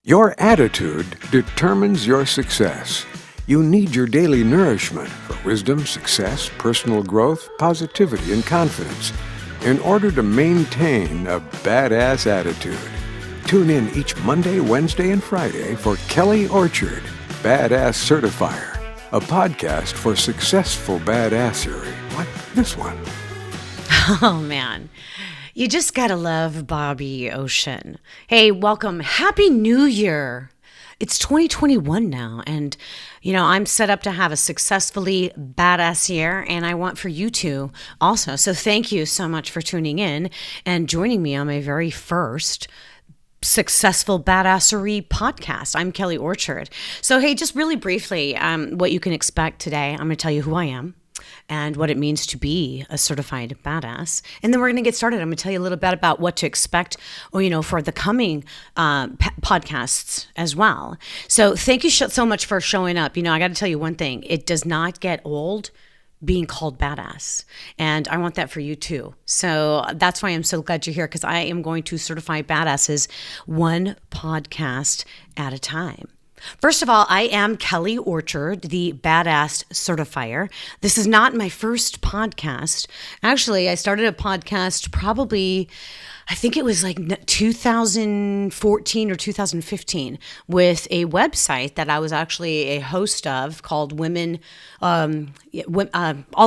Your attitude determines your success. You need your daily nourishment for wisdom, success, personal growth, positivity, and confidence in order to maintain a badass attitude. Tune in each Monday, Wednesday, and Friday for Kelly Orchard, Badass Certifier, a podcast for successful badassery like this one. Oh, man. You just gotta love Bobby Ocean. Hey, welcome. Happy New Year. It's 2021 now, and, I'm set up to have a successfully badass year, and I want for you to also. So thank you so much for tuning in and joining me on my very first successful badassery podcast. I'm Kelly Orchard. So, hey, just really briefly, what you can expect today, I'm going to tell you who I am and what it means to be a certified badass. And then we're going to get started. I'm going to tell you a little bit about what to expect, for the coming podcasts as well. So thank you so much for showing up. I got to tell you one thing. It does not get old being called badass. And I want that for you too. So that's why I'm so glad you're here, because I am going to certify badasses one podcast at a time. First of all, I am Kelly Orchard, the Badass Certifier. This is not my first podcast. Actually, I started a podcast probably, I think it was like 2014 or 2015, with a website that I was actually a host of called All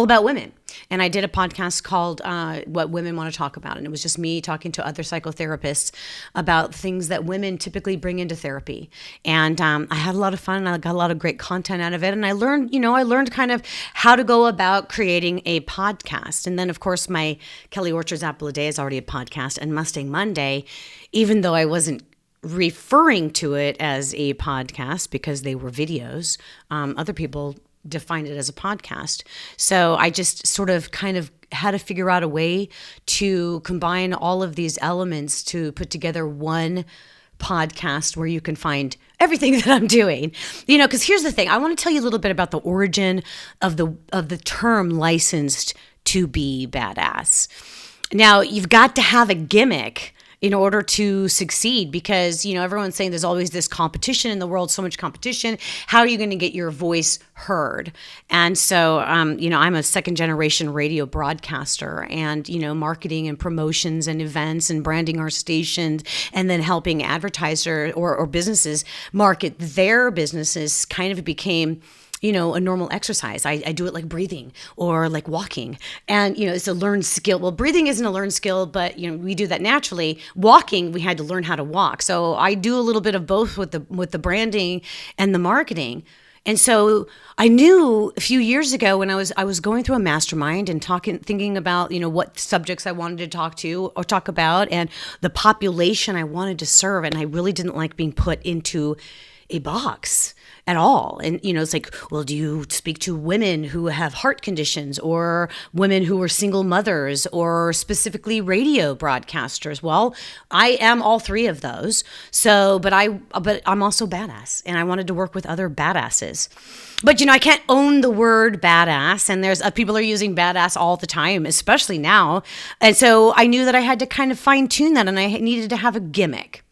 About Women. And I did a podcast called What Women Want to Talk About. And it was just me talking to other psychotherapists about things that women typically bring into therapy. And I had a lot of fun, and I got a lot of great content out of it. And I learned kind of how to go about creating a podcast. And then, of course, my Kelly Orchard's Apple a Day is already a podcast. And Mustang Monday, even though I wasn't referring to it as a podcast because they were videos, other people define it as a podcast. So I just sort of kind of had to figure out a way to combine all of these elements to put together one podcast where you can find everything that I'm doing. Because here's the thing. I want to tell you a little bit about the origin of the term licensed to be badass. Now, you've got to have a gimmick in order to succeed, because, everyone's saying there's always this competition in the world, so much competition. How are you going to get your voice heard? And so, I'm a second generation radio broadcaster, and, marketing and promotions and events and branding our stations, and then helping advertisers or businesses market their businesses kind of became a normal exercise. I do it like breathing or like walking. And, it's a learned skill. Well, breathing isn't a learned skill, but, we do that naturally. Walking, we had to learn how to walk. So I do a little bit of both with the branding and the marketing. And so I knew a few years ago when I was going through a mastermind and thinking about, what subjects I wanted to talk about and the population I wanted to serve. And I really didn't like being put into a box at all. And, it's like, well, do you speak to women who have heart conditions, or women who are single mothers, or specifically radio broadcasters? Well, I am all three of those. So, but I'm also badass, and I wanted to work with other badasses. But, I can't own the word badass, and there's people are using badass all the time, especially now. And so I knew that I had to kind of fine tune that, and I needed to have a gimmick.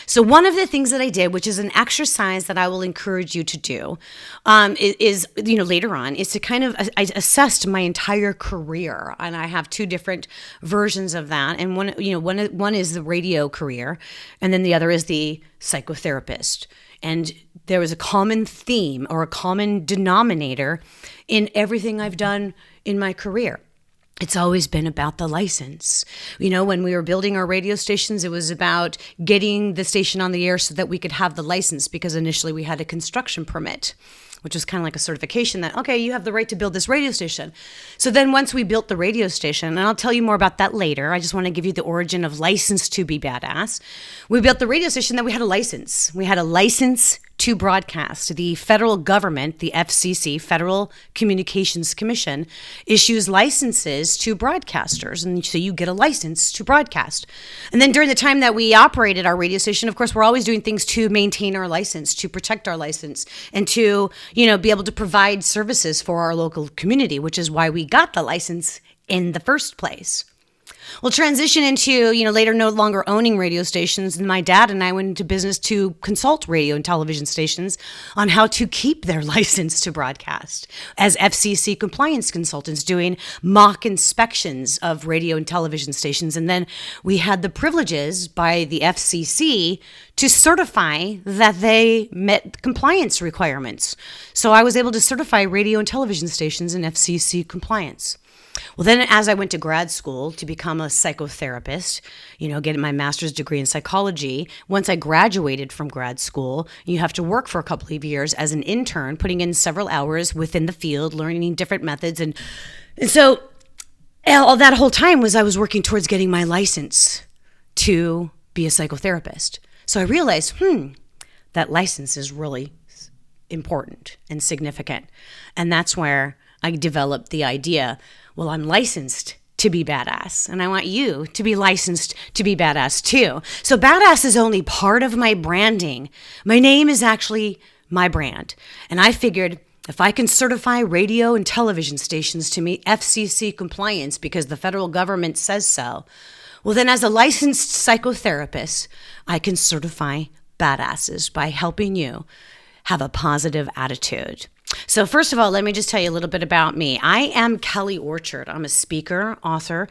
So one of the things that I did, which is an exercise that I will encourage you to do, is later on, is to kind of I assessed my entire career, and I have two different versions of that. And one is the radio career, and then the other is the psychotherapist. And there was a common theme or a common denominator in everything I've done in my career. It's always been about the license. When we were building our radio stations, it was about getting the station on the air so that we could have the license, because initially we had a construction permit, which was kind of like a certification that, okay, you have the right to build this radio station. So then once we built the radio station, and I'll tell you more about that later, I just want to give you the origin of license to be badass. We built the radio station, then we had a license. We had a license to broadcast. The federal government, the FCC, Federal Communications Commission, issues licenses to broadcasters. And so you get a license to broadcast. And then during the time that we operated our radio station, of course, we're always doing things to maintain our license, to protect our license, and to, be able to provide services for our local community, which is why we got the license in the first place. Well, transition into, later no longer owning radio stations. And my dad and I went into business to consult radio and television stations on how to keep their license to broadcast as FCC compliance consultants, doing mock inspections of radio and television stations. And then we had the privileges by the FCC to certify that they met compliance requirements. So I was able to certify radio and television stations in FCC compliance. Well, then as I went to grad school to become a psychotherapist, getting my master's degree in psychology, once I graduated from grad school, you have to work for a couple of years as an intern, putting in several hours within the field, learning different methods. And so all that whole time I was working towards getting my license to be a psychotherapist. So I realized, that license is really important and significant. And that's where I developed the idea, well, I'm licensed to be badass, and I want you to be licensed to be badass too. So badass is only part of my branding. My name is actually my brand. And I figured if I can certify radio and television stations to meet FCC compliance because the federal government says so, well, then as a licensed psychotherapist, I can certify badasses by helping you have a positive attitude. So first of all, let me just tell you a little bit about me. I am Kelly Orchard. I'm a speaker, author,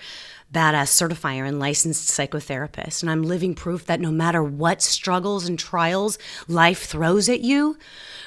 badass certifier, and licensed psychotherapist. And I'm living proof that no matter what struggles and trials life throws at you,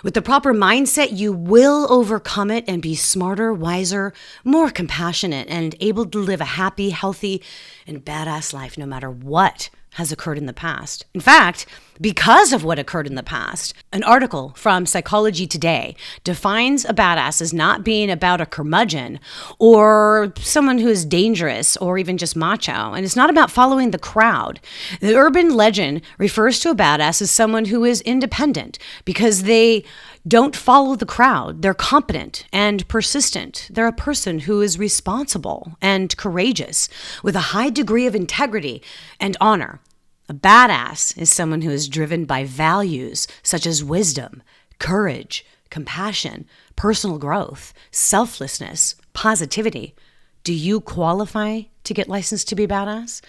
with the proper mindset, you will overcome it and be smarter, wiser, more compassionate, and able to live a happy, healthy, and badass life no matter what has occurred in the past. In fact, because of what occurred in the past, an article from Psychology Today defines a badass as not being about a curmudgeon or someone who is dangerous or even just macho. And it's not about following the crowd. The urban legend refers to a badass as someone who is independent because they don't follow the crowd. They're competent and persistent. They're a person who is responsible and courageous with a high degree of integrity and honor. A badass is someone who is driven by values such as wisdom, courage, compassion, personal growth, selflessness, positivity. Do you qualify to get licensed to be badass?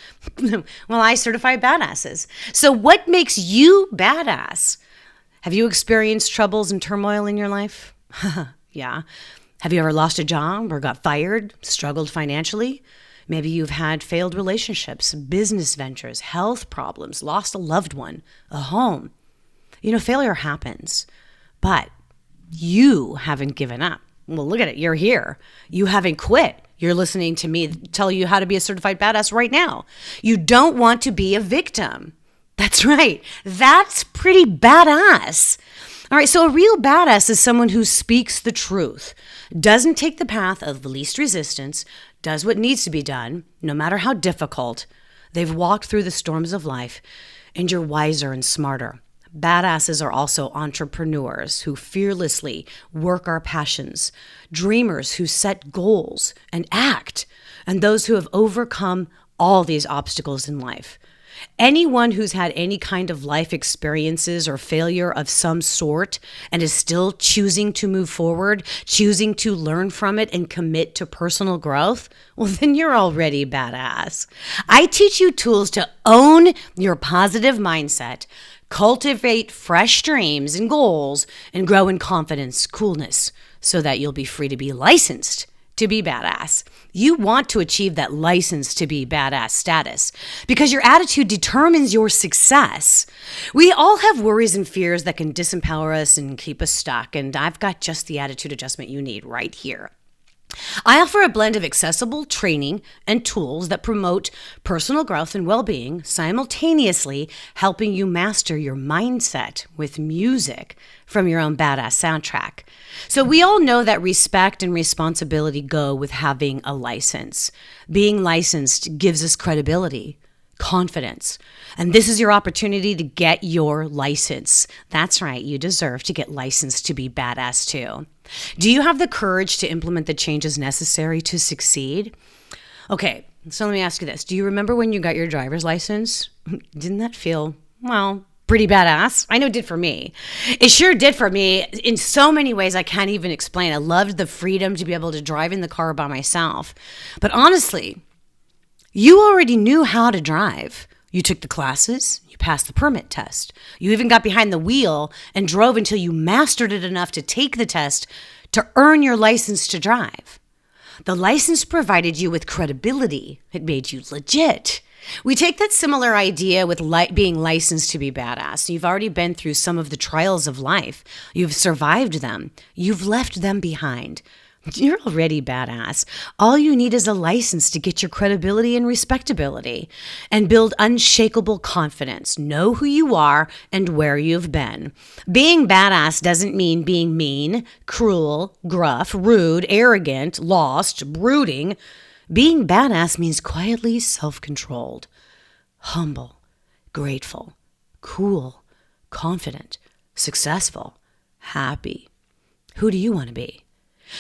Well, I certify badasses. So what makes you badass? Have you experienced troubles and turmoil in your life? Yeah. Have you ever lost a job or got fired, struggled financially? Maybe you've had failed relationships, business ventures, health problems, lost a loved one, a home. Failure happens, but you haven't given up. Well, look at it. You're here. You haven't quit. You're listening to me tell you how to be a certified badass right now. You don't want to be a victim. That's right. That's pretty badass. All right, so a real badass is someone who speaks the truth, doesn't take the path of least resistance, does what needs to be done, no matter how difficult. They've walked through the storms of life, and you're wiser and smarter. Badasses are also entrepreneurs who fearlessly work our passions, dreamers who set goals and act, and those who have overcome all these obstacles in life. Anyone who's had any kind of life experiences or failure of some sort and is still choosing to move forward, choosing to learn from it and commit to personal growth, well, then you're already badass. I teach you tools to own your positive mindset, cultivate fresh dreams and goals, and grow in confidence, coolness, so that you'll be free to be licensed to be badass. You want to achieve that license to be badass status because your attitude determines your success. We all have worries and fears that can disempower us and keep us stuck, and I've got just the attitude adjustment you need right here. I offer a blend of accessible training and tools that promote personal growth and well-being, simultaneously helping you master your mindset with music from your own badass soundtrack. So we all know that respect and responsibility go with having a license. Being licensed gives us credibility, confidence, and this is your opportunity to get your license. That's right, you deserve to get licensed to be badass too. Do you have the courage to implement the changes necessary to succeed? Okay, so let me ask you this. Do you remember when you got your driver's license? Didn't that feel, well, pretty badass? I know it did for me. It sure did for me in so many ways I can't even explain. I loved the freedom to be able to drive in the car by myself. But honestly, You already knew how to drive. You took the classes, you passed the permit test. You even got behind the wheel and drove until you mastered it enough to take the test to earn your license to drive. The license provided you with credibility. It made you legit. We take that similar idea with being licensed to be badass. You've already been through some of the trials of life. You've survived them. You've left them behind. You're already badass. All you need is a license to get your credibility and respectability and build unshakable confidence. Know who you are and where you've been. Being badass doesn't mean being mean, cruel, gruff, rude, arrogant, lost, brooding. Being badass means quietly self-controlled, humble, grateful, cool, confident, successful, happy. Who do you want to be?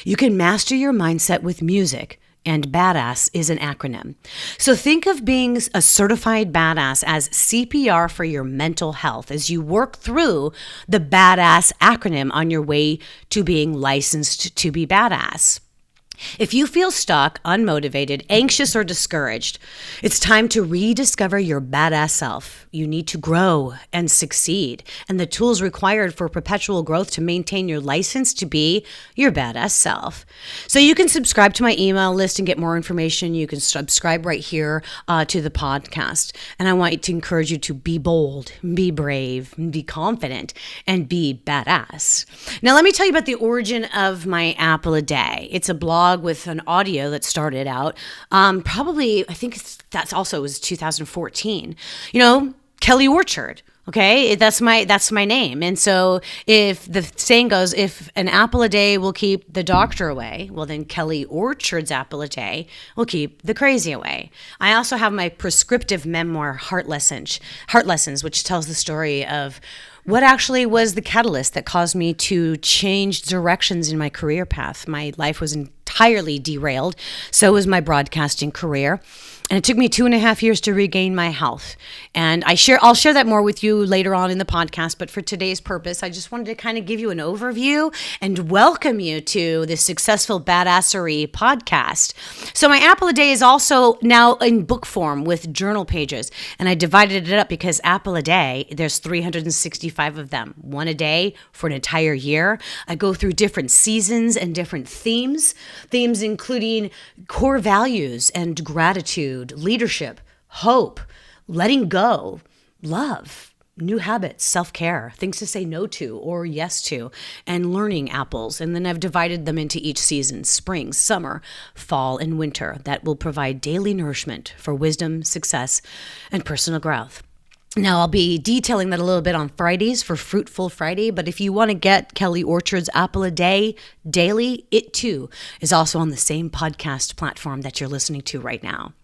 You can master your mindset with music, and badass is an acronym. So think of being a certified badass as CPR for your mental health as you work through the badass acronym on your way to being licensed to be badass. If you feel stuck, unmotivated, anxious, or discouraged, it's time to rediscover your badass self. You need to grow and succeed, and the tools required for perpetual growth to maintain your license to be your badass self. So you can subscribe to my email list and get more information. You can subscribe right here to the podcast. And I want to encourage you to be bold, be brave, be confident, and be badass. Now, let me tell you about the origin of my Apple a Day. It's a blog with an audio that started out probably, I think that's also was 2014. Kelly Orchard. Okay, that's my name. And so if the saying goes, if an apple a day will keep the doctor away, well then Kelly Orchard's apple a day will keep the crazy away. I also have my prescriptive memoir, Heart Lessons, which tells the story of what actually was the catalyst that caused me to change directions in my career path. My life was entirely derailed. So was my broadcasting career. And it took me 2.5 years to regain my health. And I'll share that more with you later on in the podcast. But for today's purpose, I just wanted to kind of give you an overview and welcome you to the Successful Badassery podcast. So my Apple a Day is also now in book form with journal pages. And I divided it up because Apple a Day, there's 365 of them, one a day for an entire year. I go through different seasons and different themes including core values and gratitude, leadership, hope, letting go, love, new habits, self-care, things to say no to or yes to, and learning apples. And then I've divided them into each season: spring, summer, fall, and winter, that will provide daily nourishment for wisdom, success, and personal growth. Now, I'll be detailing that a little bit on Fridays for Fruitful Friday, but if you want to get Kelly Orchard's Apple a Day daily, it too is also on the same podcast platform that you're listening to right now.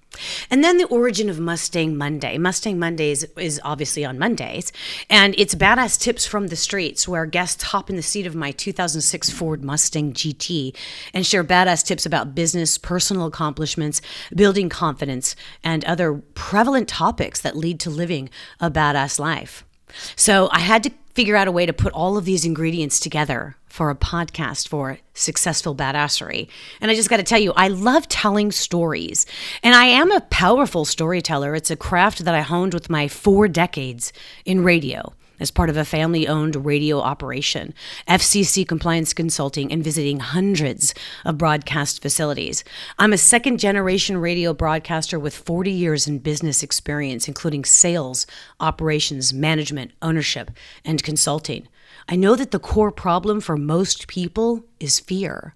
And then the origin of Mustang Monday. Mustang Mondays is obviously on Mondays, and it's badass tips from the streets where guests hop in the seat of my 2006 Ford Mustang GT and share badass tips about business, personal accomplishments, building confidence, and other prevalent topics that lead to living a badass life. So I had to figure out a way to put all of these ingredients together for a podcast for Successful Badassery. And I just got to tell you, I love telling stories. And I am a powerful storyteller. It's a craft that I honed with my 4 decades in radio as part of a family-owned radio operation, FCC compliance consulting, and visiting hundreds of broadcast facilities. I'm a second-generation radio broadcaster with 40 years in business experience, including sales, operations, management, ownership, and consulting. I know that the core problem for most people is fear.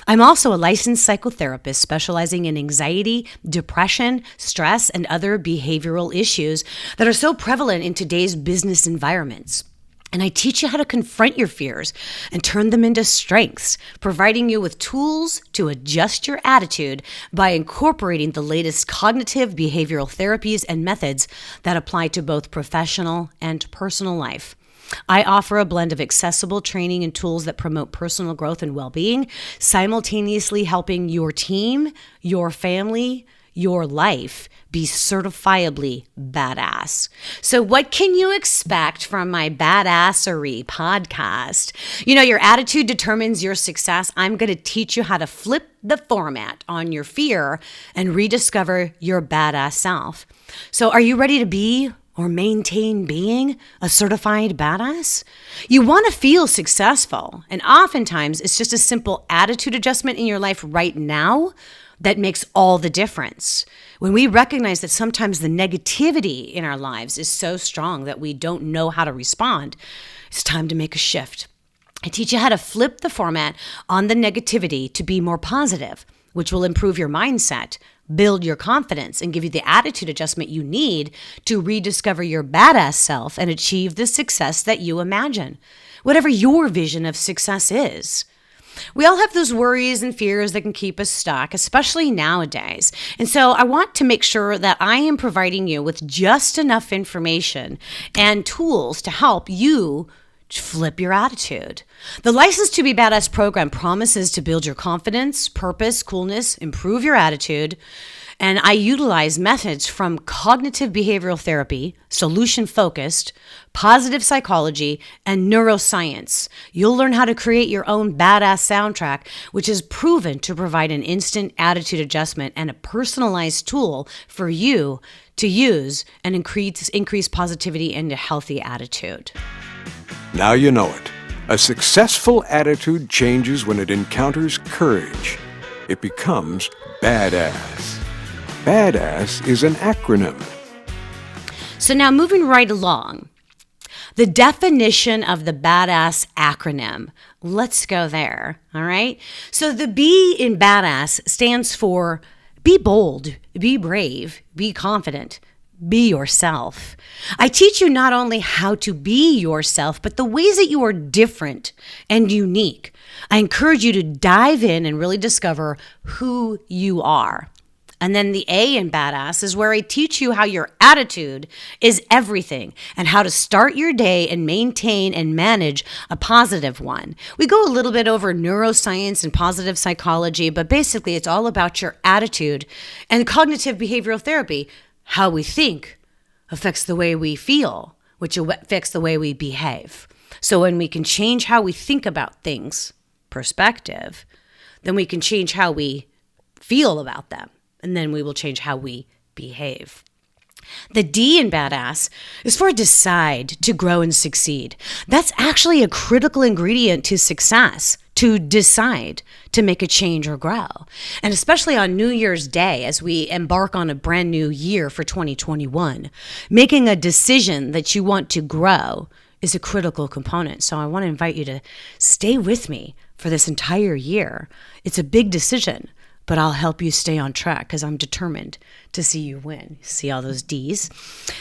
I'm also a licensed psychotherapist specializing in anxiety, depression, stress, and other behavioral issues that are so prevalent in today's business environments. And I teach you how to confront your fears and turn them into strengths, providing you with tools to adjust your attitude by incorporating the latest cognitive behavioral therapies and methods that apply to both professional and personal life. I offer a blend of accessible training and tools that promote personal growth and well-being, simultaneously helping your team, your family, your life be certifiably badass. So what can you expect from my Badassery podcast? Your attitude determines your success. I'm going to teach you how to flip the format on your fear and rediscover your badass self. So are you ready to be or maintain being a certified badass? You want to feel successful, and oftentimes it's just a simple attitude adjustment in your life right now that makes all the difference. When we recognize that sometimes the negativity in our lives is so strong that we don't know how to respond, it's time to make a shift. I teach you how to flip the format on the negativity to be more positive, which will improve your mindset, build your confidence, and give you the attitude adjustment you need to rediscover your badass self and achieve the success that you imagine, whatever your vision of success is. We all have those worries and fears that can keep us stuck, especially nowadays. And so I want to make sure that I am providing you with just enough information and tools to help you flip your attitude. The License to Be Badass program promises to build your confidence, purpose, coolness, improve your attitude. And I utilize methods from cognitive behavioral therapy, solution-focused, positive psychology, and neuroscience. You'll learn how to create your own badass soundtrack, which is proven to provide an instant attitude adjustment and a personalized tool for you to use and increase positivity and a healthy attitude. Now you know it. A successful attitude changes when it encounters courage. It becomes badass. B.A.D.A.S.S is an acronym. So now moving right along, the definition of the BADASS acronym. Let's go there, all right? So the B in BADASS stands for be bold, be brave, be confident, be yourself. I teach you not only how to be yourself, but the ways that you are different and unique. I encourage you to dive in and really discover who you are. And then the A in BADASS is where I teach you how your attitude is everything and how to start your day and maintain and manage a positive one. We go a little bit over neuroscience and positive psychology, but basically it's all about your attitude. And cognitive behavioral therapy, how we think affects the way we feel, which affects the way we behave. So when we can change how we think about things, perspective, then we can change how we feel about them. And then we will change how we behave. The D in BADASS is for decide, to grow and succeed. That's actually a critical ingredient to success, to decide to make a change or grow. And especially on New Year's Day, as we embark on a brand new year for 2021, making a decision that you want to grow is a critical component. So I want to invite you to stay with me for this entire year. It's a big decision, but I'll help you stay on track because I'm determined to see you win. See all those D's?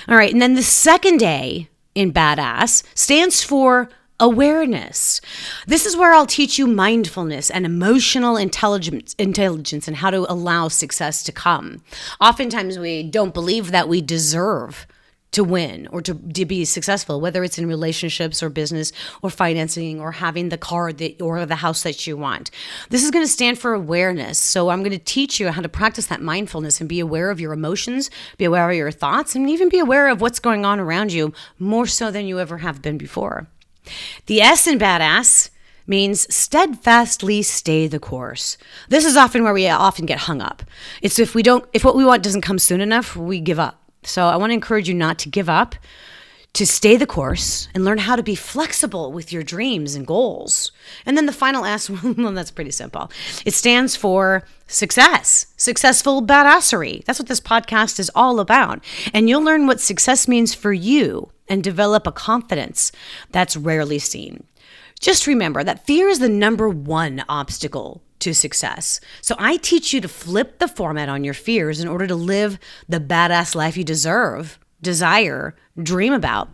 All right, and then the second A in BADASS stands for awareness. This is where I'll teach you mindfulness and emotional intelligence and how to allow success to come. Oftentimes we don't believe that we deserve to win or to be successful, whether it's in relationships or business or financing or having the car or the house that you want. This is going to stand for awareness. So I'm going to teach you how to practice that mindfulness and be aware of your emotions, be aware of your thoughts, and even be aware of what's going on around you more so than you ever have been before. The S in BADASS means steadfastly stay the course. This is often where we often get hung up. It's if what we want doesn't come soon enough, we give up. So I want to encourage you not to give up, to stay the course and learn how to be flexible with your dreams and goals. And then the final S, well, that's pretty simple. It stands for success, successful badassery. That's what this podcast is all about. And you'll learn what success means for you and develop a confidence that's rarely seen. Just remember that fear is the number one obstacle to success. So I teach you to flip the format on your fears in order to live the badass life you deserve, desire, dream about.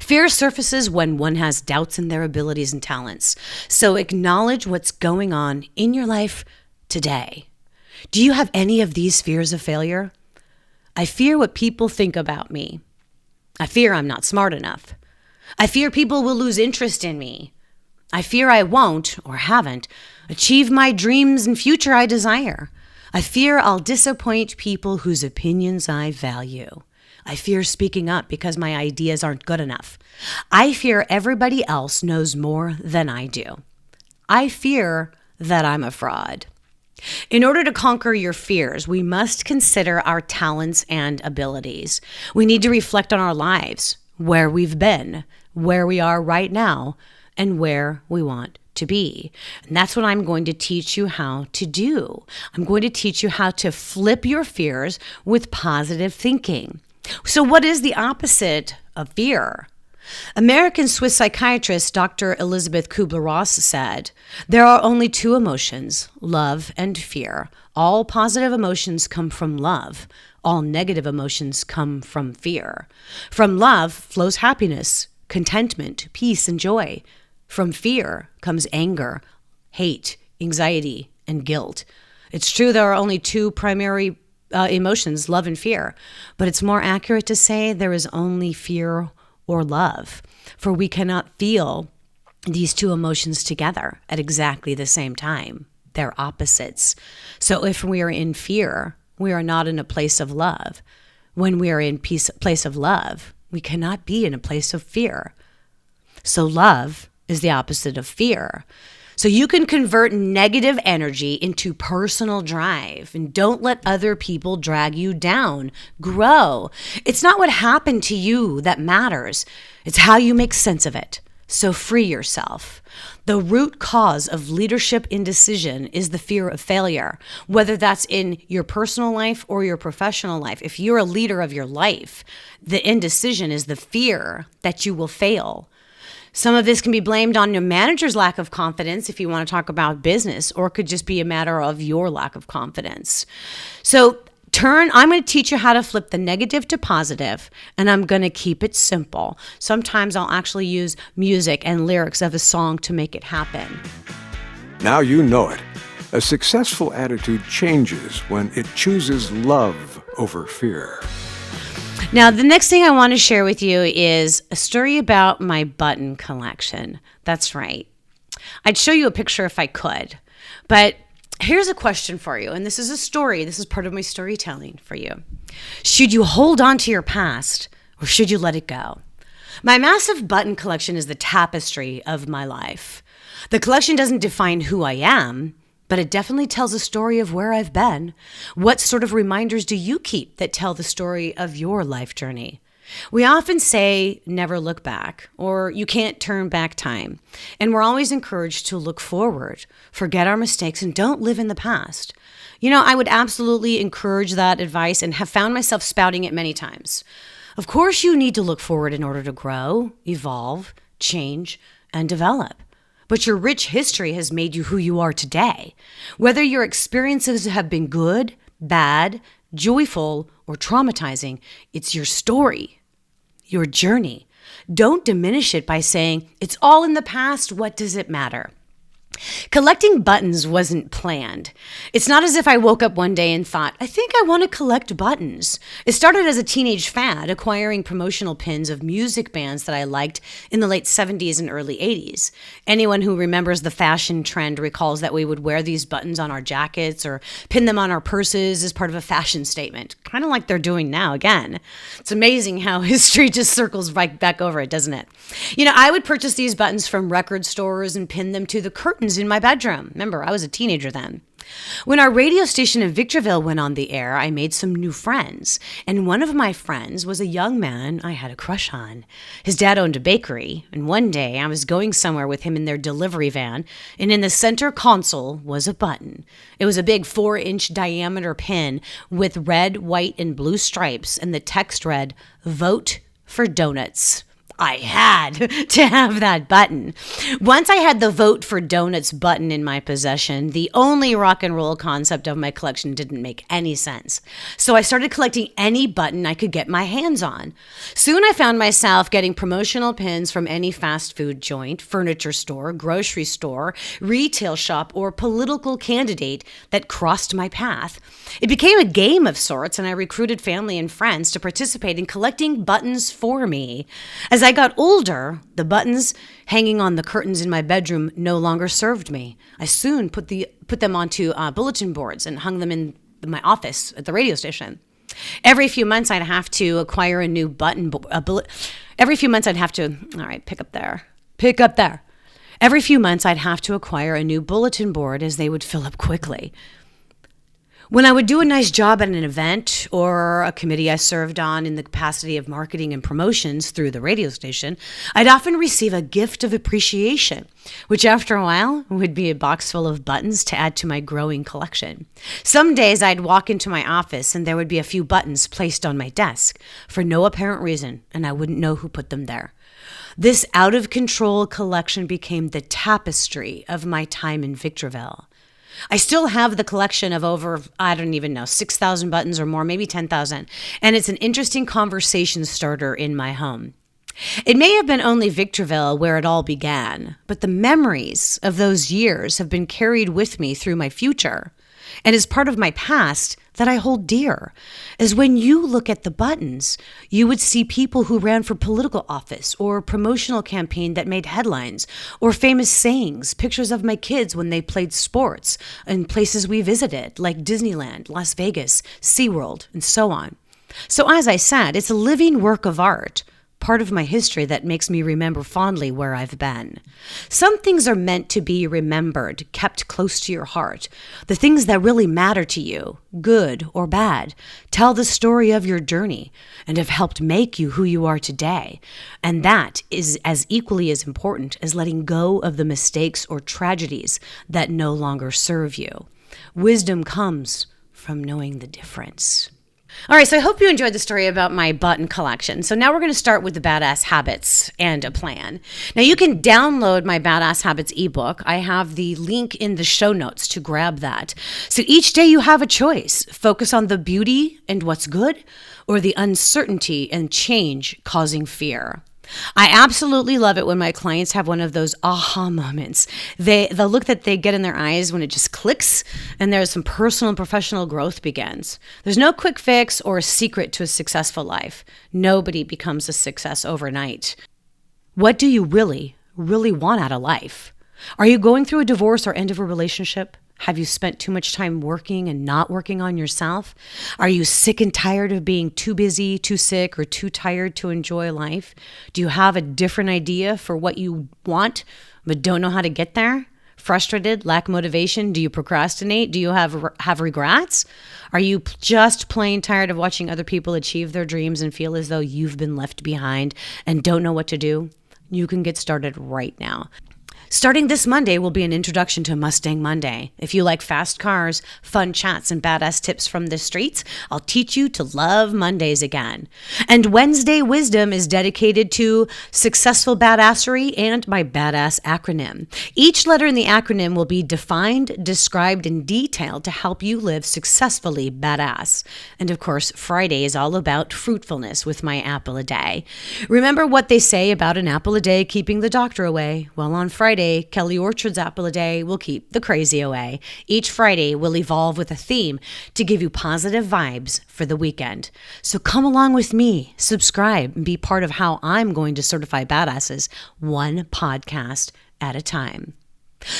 Fear surfaces when one has doubts in their abilities and talents. So acknowledge what's going on in your life today. Do you have any of these fears of failure? I fear what people think about me. I fear I'm not smart enough. I fear people will lose interest in me. I fear I won't or haven't achieve my dreams and future I desire. I fear I'll disappoint people whose opinions I value. I fear speaking up because my ideas aren't good enough. I fear everybody else knows more than I do. I fear that I'm a fraud. In order to conquer your fears, we must consider our talents and abilities. We need to reflect on our lives, where we've been, where we are right now, and where we want to be. And that's what I'm going to teach you how to do. I'm going to teach you how to flip your fears with positive thinking. So what is the opposite of fear? American Swiss psychiatrist Dr. Elizabeth Kubler-Ross said, "There are only two emotions, love and fear. All positive emotions come from love. All negative emotions come from fear. From love flows happiness, contentment, peace, and joy. From fear comes anger, hate, anxiety, and guilt." It's true there are only two primary emotions, love and fear, but it's more accurate to say there is only fear or love, for we cannot feel these two emotions together at exactly the same time. They're opposites. So if we are in fear, we are not in a place of love. When we are in place of love, we cannot be in a place of fear. So love is the opposite of fear. So you can convert negative energy into personal drive, and don't let other people drag you down. Grow. It's not what happened to you that matters. It's how you make sense of it. So free yourself. The root cause of leadership indecision is the fear of failure, whether that's in your personal life or your professional life. If you're a leader of your life, the indecision is the fear that you will fail. Some of this can be blamed on your manager's lack of confidence if you want to talk about business, or it could just be a matter of your lack of confidence. So I'm going to teach you how to flip the negative to positive, and I'm going to keep it simple. Sometimes I'll actually use music and lyrics of a song to make it happen. Now you know it. A successful attitude changes when it chooses love over fear. Now, the next thing I want to share with you is a story about my button collection. That's right. I'd show you a picture if I could, but here's a question for you, and this is a story. This is part of my storytelling for you. Should you hold on to your past, or should you let it go? My massive button collection is the tapestry of my life. The collection doesn't define who I am, but it definitely tells a story of where I've been. What sort of reminders do you keep that tell the story of your life journey? We often say, never look back, or you can't turn back time. And we're always encouraged to look forward, forget our mistakes, and don't live in the past. You know, I would absolutely encourage that advice and have found myself spouting it many times. Of course, you need to look forward in order to grow, evolve, change, and develop. But your rich history has made you who you are today. Whether your experiences have been good, bad, joyful, or traumatizing, it's your story, your journey. Don't diminish it by saying, it's all in the past, what does it matter? Collecting buttons wasn't planned. It's not as if I woke up one day and thought, I think I want to collect buttons. It started as a teenage fad, acquiring promotional pins of music bands that I liked in the late 70s and early 80s. Anyone who remembers the fashion trend recalls that we would wear these buttons on our jackets or pin them on our purses as part of a fashion statement, kind of like they're doing now again. It's amazing how history just circles right back over it, doesn't it? You know, I would purchase these buttons from record stores and pin them to the curtains in my bedroom. Remember, I was a teenager then. When our radio station in Victorville went on the air, I made some new friends. And one of my friends was a young man I had a crush on. His dad owned a bakery. And one day I was going somewhere with him in their delivery van. And in the center console was a button. It was a big 4-inch diameter pin with red, white, and blue stripes. And the text read, "Vote for Donuts." I had to have that button. Once I had the Vote for Donuts button in my possession, the only rock and roll concept of my collection didn't make any sense. So I started collecting any button I could get my hands on. Soon I found myself getting promotional pins from any fast food joint, furniture store, grocery store, retail shop, or political candidate that crossed my path. It became a game of sorts, and I recruited family and friends to participate in collecting buttons for me. As I got older, the buttons hanging on the curtains in my bedroom no longer served me. I soon put them onto bulletin boards and hung them in my office at the radio station. Every few months, I'd have to acquire a new Every few months, I'd have to, all right, pick up there. Every few months, I'd have to acquire a new bulletin board as they would fill up quickly. When I would do a nice job at an event or a committee I served on in the capacity of marketing and promotions through the radio station, I'd often receive a gift of appreciation, which after a while would be a box full of buttons to add to my growing collection. Some days I'd walk into my office and there would be a few buttons placed on my desk for no apparent reason, and I wouldn't know who put them there. This out-of-control collection became the tapestry of my time in Victorville. I still have the collection of over, 6,000 buttons or more, maybe 10,000. And it's an interesting conversation starter in my home. It may have been only Victorville where it all began, but the memories of those years have been carried with me through my future and is part of my past that I hold dear. As when you look at the buttons, you would see people who ran for political office or promotional campaign that made headlines, or famous sayings, pictures of my kids when they played sports in places we visited like Disneyland, Las Vegas, SeaWorld, and so on. So as I said, it's a living work of art, part of my history that makes me remember fondly where I've been. Some things are meant to be remembered, kept close to your heart. The things that really matter to you, good or bad, tell the story of your journey and have helped make you who you are today. And that is as equally as important as letting go of the mistakes or tragedies that no longer serve you. Wisdom comes from knowing the difference. All right, so I hope you enjoyed the story about my button collection. So now we're going to start with the B.A.D.A.S.S habits and a plan. Now you can download my B.A.D.A.S.S habits ebook. I have the link in the show notes to grab that. So each day you have a choice. Focus on the beauty and what's good, or the uncertainty and change causing fear. I absolutely love it when my clients have one of those aha moments. The look that they get in their eyes when it just clicks and there's some personal and professional growth begins. There's no quick fix or a secret to a successful life. Nobody becomes a success overnight. What do you really want out of life? Are you going through a divorce or end of a relationship? Have you spent too much time working and not working on yourself? Are you sick and tired of being too busy, too sick, or too tired to enjoy life? Do you have a different idea for what you want, but don't know how to get there? Frustrated, lack motivation? Do you procrastinate? Do you have regrets? Are you just plain tired of watching other people achieve their dreams and feel as though you've been left behind and don't know what to do? You can get started right now. Starting this Monday will be an introduction to Mustang Monday. If you like fast cars, fun chats, and badass tips from the streets, I'll teach you to love Mondays again. And Wednesday Wisdom is dedicated to successful badassery and my badass acronym. Each letter in the acronym will be defined, described, and detailed to help you live successfully badass. And of course, Friday is all about fruitfulness with my apple a day. Remember what they say about an apple a day keeping the doctor away? Well, on Friday, Kelly Orchard's apple a day will keep the crazy away. Each Friday will evolve with a theme to give you positive vibes for the weekend. So come along with me, subscribe, and be part of how I'm going to certify badasses one podcast at a time.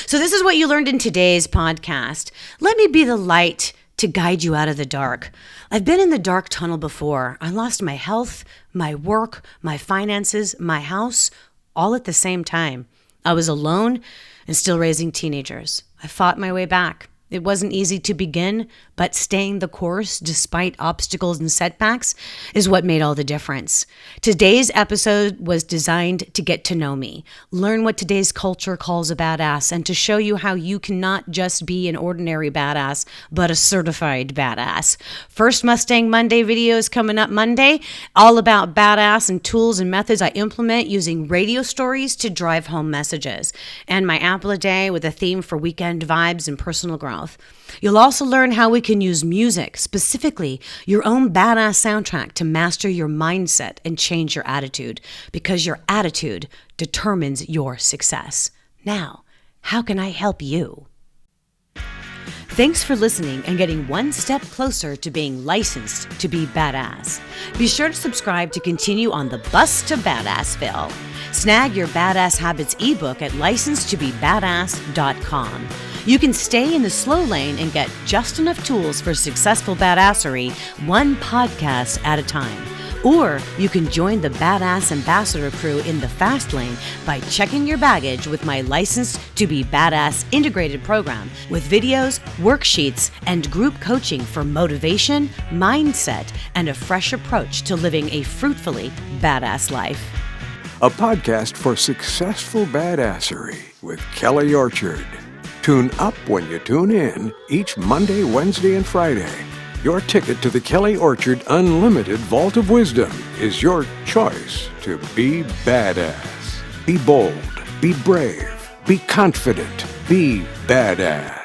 So this is what you learned in today's podcast. Let me be the light to guide you out of the dark. I've been in the dark tunnel before. I lost my health, my work, my finances, my house, all at the same time. I was alone and still raising teenagers. I fought my way back. It wasn't easy to begin, but staying the course despite obstacles and setbacks is what made all the difference. Today's episode was designed to get to know me, learn what today's culture calls a badass, and to show you how you cannot just be an ordinary badass, but a certified badass. First Mustang Monday video is coming up Monday, all about badass and tools and methods I implement using radio stories to drive home messages, and my apple a day with a theme for weekend vibes and personal growth. You'll also learn how we can use music, specifically your own badass soundtrack, to master your mindset and change your attitude, because your attitude determines your success. Now, how can I help you? Thanks for listening and getting one step closer to being licensed to be badass. Be sure to subscribe to continue on the bus to Badassville. Snag your B.A.D.A.S.S habits ebook at licensedtobebadass.com. You can stay in the slow lane and get just enough tools for successful badassery, one podcast at a time. Or you can join the Badass Ambassador crew in the fast lane by checking your baggage with my Licensed to be Badass integrated program with videos, worksheets, and group coaching for motivation, mindset, and a fresh approach to living a fruitfully badass life. A podcast for successful badassery with Kelly Orchard. Tune up when you tune in each Monday, Wednesday, and Friday. Your ticket to the Kelly Orchard Unlimited Vault of Wisdom is your choice to be badass. Be bold, be brave, be confident, be badass.